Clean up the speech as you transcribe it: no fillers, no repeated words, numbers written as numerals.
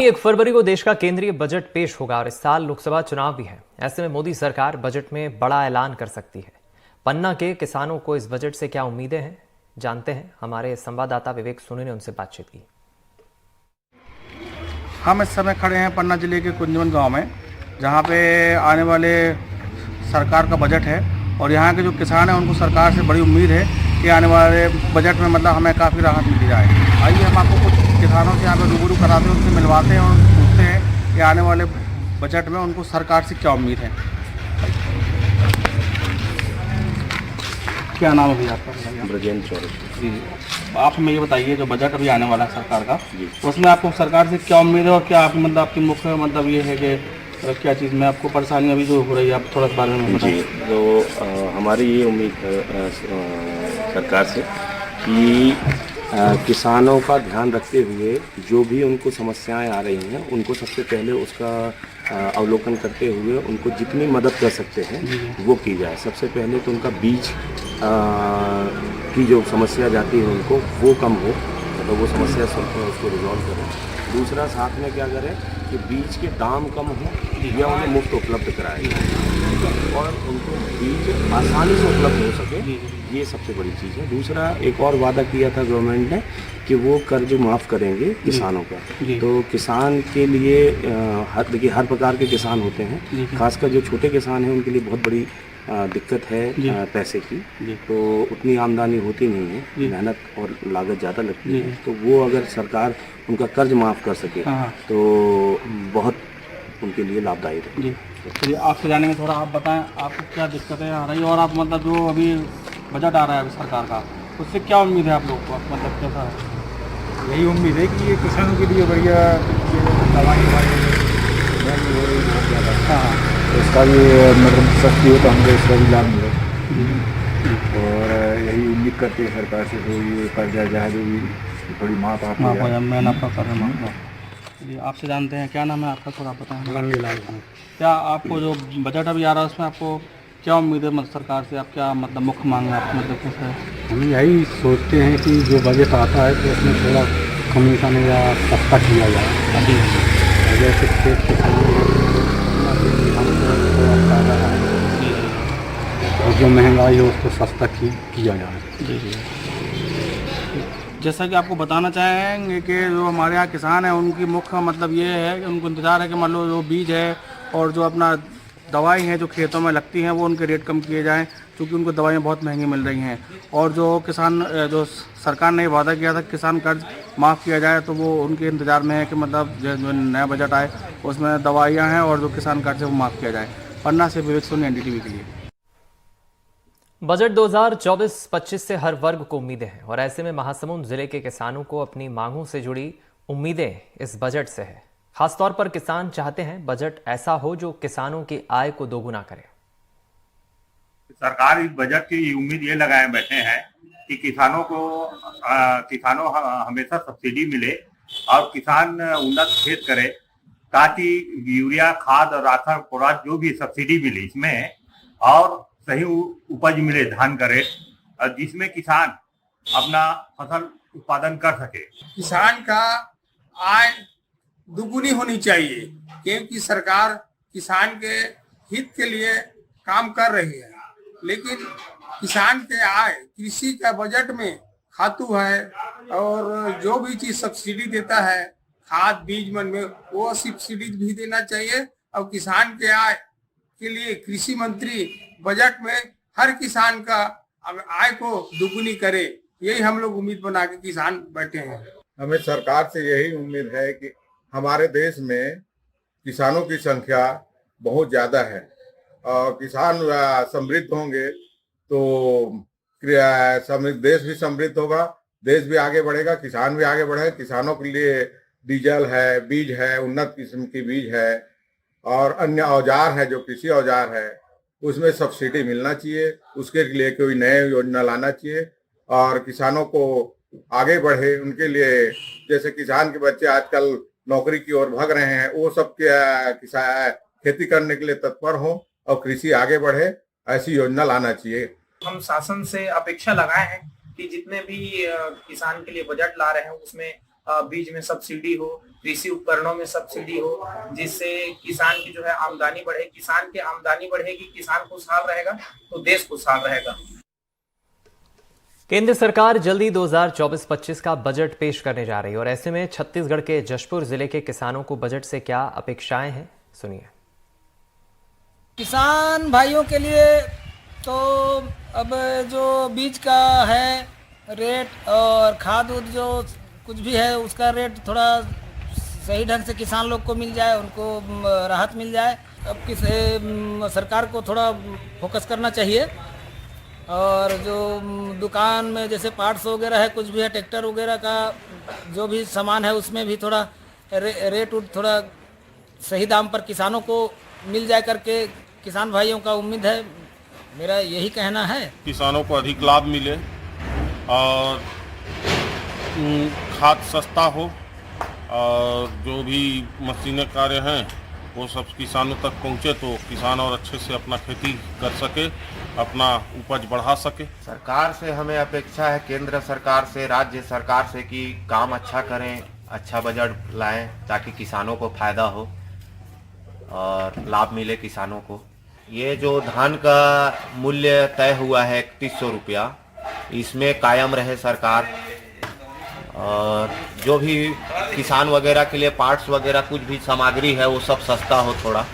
1 फरवरी को देश का केंद्रीय बजट पेश होगा और इस साल लोकसभा चुनाव भी है। ऐसे में मोदी सरकार बजट में बड़ा ऐलान कर सकती है। पन्ना के किसानों को इस बजट से क्या उम्मीदें हैं, जानते हैं। हमारे संवाददाता विवेक सोनी ने उनसे बातचीत की। हम इस समय खड़े हैं पन्ना जिले के कुंजवन गांव में, जहां पे आने वाले सरकार का बजट है और यहां के जो किसान हैं उनको सरकार से बड़ी उम्मीद है कि आने वाले बजट में मतलब हमें काफ़ी राहत मिल जाए। आइए हम आपको कुछ किसानों से यहाँ पर रूबरू कराते हैं, उनसे मिलवाते हैं और पूछते हैं कि आने वाले बजट में उनको सरकार से क्या उम्मीद है। क्या नाम है भैया आपका? ब्रजेंद्र चौरसिया। जी, आप हमें ये बताइए, जो बजट अभी आने वाला है सरकार का, उसमें आपको सरकार से क्या उम्मीद है और क्या आप मतलब आपकी मुख्य मतलब ये है कि क्या चीज़ में आपको परेशानी अभी जो हो रही है, आप थोड़ा इस बारे में बताइए। जी, तो हमारी ये उम्मीद है सरकार से कि किसानों का ध्यान रखते हुए जो भी उनको समस्याएं आ रही हैं उनको सबसे पहले उसका अवलोकन करते हुए उनको जितनी मदद कर सकते हैं वो की जाए। सबसे पहले तो उनका बीज की जो समस्या जाती है उनको वो कम हो, तो वो समस्या उसको रिजॉल्व करें। दूसरा, साथ में क्या करें कि बीज के दाम कम हो या उन्हें मुफ्त उपलब्ध कराए जाए और उनको बीज आसानी से उपलब्ध हो सके, ये सबसे बड़ी चीज़ है। दूसरा, एक और वादा किया था गवर्नमेंट ने कि वो कर्ज माफ़ करेंगे किसानों का। तो किसान के लिए देखिए हर प्रकार के किसान होते हैं, खासकर जो छोटे किसान हैं उनके लिए बहुत बड़ी दिक्कत है पैसे की। तो उतनी आमदनी होती नहीं है, मेहनत और लागत ज़्यादा लगती है। तो वो अगर सरकार उनका कर्ज माफ़ कर सके तो बहुत उनके लिए लाभदायक है। जी, चलिए आपसे जानेंगे थोड़ा, आप बताएं आपको क्या दिक्कतें आ रही है और आप मतलब जो अभी बजट आ रहा है अभी सरकार का, उससे क्या उम्मीद है आप लोग को, मतलब कैसा है? यही उम्मीद है कि ये किसानों के लिए बढ़िया दवाई हो रही है बहुत ज़्यादा। हाँ, इसका भी मतलब सस्ती हो तो हमको इसका भी लाभ मिले और यही उम्मीद करते हैं सरकार से। तो ये कर्जा जाए जो भी थोड़ी माफ़ आप मैं आपका कर रहा हूँ। चलिए आपसे जानते हैं, क्या नाम है आपका, थोड़ा बताएं। रंगीलाल। क्या आपको जो बजट अभी आ रहा है उसमें आपको क्या उम्मीद है, मतलब सरकार से आप क्या मतलब मुख्य मांग है आपकी, मतलब कैसे है? हम यही सोचते हैं कि जो बजट आता है तो उसमें थोड़ा कमीशन या सस्ता किया जाए। जी, जैसे खेत के और जो महंगाई है उसको सस्ता किया जाए। जी जी। जैसा कि आपको बताना चाहेंगे कि जो हमारे यहाँ किसान हैं उनकी मुख्य मतलब ये है कि उनको इंतज़ार है कि मान लो जो बीज है और जो अपना दवाई हैं जो खेतों में लगती हैं वो उनके रेट कम किए जाएं, क्योंकि उनको दवाइयाँ बहुत महंगी मिल रही हैं। और जो किसान जो सरकार ने वादा किया था किसान कर्ज माफ़ किया जाए, तो वो उनके इंतज़ार में है कि मतलब जो नया बजट आए उसमें दवाइयाँ हैं और जो किसान कर्ज है वो माफ़ किया जाए। पन्ना से विवेक सोनी, NDTV के लिए। बजट 2024-25 से हर वर्ग को उम्मीदें हैं और ऐसे में महासमुंद जिले के किसानों को अपनी मांगों से जुड़ी उम्मीदें इस बजट से है। खासतौर पर किसान चाहते हैं बजट ऐसा हो जो किसानों की आय को दोगुना करे। सरकार इस बजट की उम्मीद ये लगाए बैठे हैं कि किसानों हमेशा सब्सिडी मिले और किसान उन्नत खेत करे, ताकि यूरिया खाद और राशन खुराक जो भी सब्सिडी मिले इसमें और सही उपज मिले धान का रेट, जिसमें किसान अपना फसल उत्पादन कर सके। किसान का आय दुगुनी होनी चाहिए, क्योंकि सरकार किसान के हित के लिए काम कर रही है, लेकिन किसान के आय कृषि का बजट में खातू है और जो भी चीज सब्सिडी देता है खाद बीज मन में वो सब्सिडी भी देना चाहिए। और किसान के आय के लिए कृषि मंत्री बजट में हर किसान का आय को दुगुनी करे, यही हम लोग उम्मीद बना के किसान बैठे हैं। हमें सरकार से यही उम्मीद है कि हमारे देश में किसानों की संख्या बहुत ज़्यादा है और किसान समृद्ध होंगे तो देश भी समृद्ध होगा, देश भी आगे बढ़ेगा, किसान भी आगे बढ़ेगा। किसानों के लिए डीजल है, बीज है, उन्नत किस्म की बीज है और अन्य औजार है, जो कृषि औजार है उसमें सब्सिडी मिलना चाहिए। उसके लिए कोई नई योजना लाना चाहिए और किसानों को आगे बढ़े उनके लिए। जैसे किसान के बच्चे आजकल नौकरी की ओर भाग रहे हैं, वो सब किसान खेती करने के लिए तत्पर हो और कृषि आगे बढ़े, ऐसी योजना लाना चाहिए। हम शासन से अपेक्षा लगाए हैं कि जितने भी किसान के लिए बजट ला रहे हैं उसमें बीज में सब्सिडी हो, कृषि उपकरणों में सब्सिडी हो, जिससे किसान की जो है आमदनी बढ़े। किसान की आमदनी बढ़ेगी, किसान खुशहाल रहेगा तो देश खुशहाल रहेगा। केंद्र सरकार जल्दी 2024-25 का बजट पेश करने जा रही है और ऐसे में छत्तीसगढ़ के जशपुर जिले के किसानों को बजट से क्या अपेक्षाएं हैं, सुनिए। किसान भाइयों के लिए तो अब जो बीज का है रेट और खाद उद जो कुछ भी है उसका रेट थोड़ा सही ढंग से किसान लोग को मिल जाए, उनको राहत मिल जाए। अब सरकार को थोड़ा फोकस करना चाहिए और जो दुकान में जैसे पार्ट्स वगैरह है, कुछ भी है, ट्रैक्टर वगैरह का जो भी सामान है उसमें भी थोड़ा रेट थोड़ा सही दाम पर किसानों को मिल जाए करके किसान भाइयों का उम्मीद है। मेरा यही कहना है, किसानों को अधिक लाभ मिले और खाद सस्ता हो और जो भी मशीनें कार्य हैं वो सब किसानों तक पहुँचे तो किसान और अच्छे से अपना खेती कर सके, अपना उपज बढ़ा सके। सरकार से हमें अपेक्षा है, केंद्र सरकार से, राज्य सरकार से, कि काम अच्छा करें, अच्छा बजट लाएं ताकि किसानों को फायदा हो और लाभ मिले किसानों को। ये जो धान का मूल्य तय हुआ है 3100 रुपया, इसमें कायम रहे सरकार और जो भी किसान वगैरह के लिए पार्ट्स वगैरह कुछ भी सामग्री है वो सब सस्ता हो थोड़ा।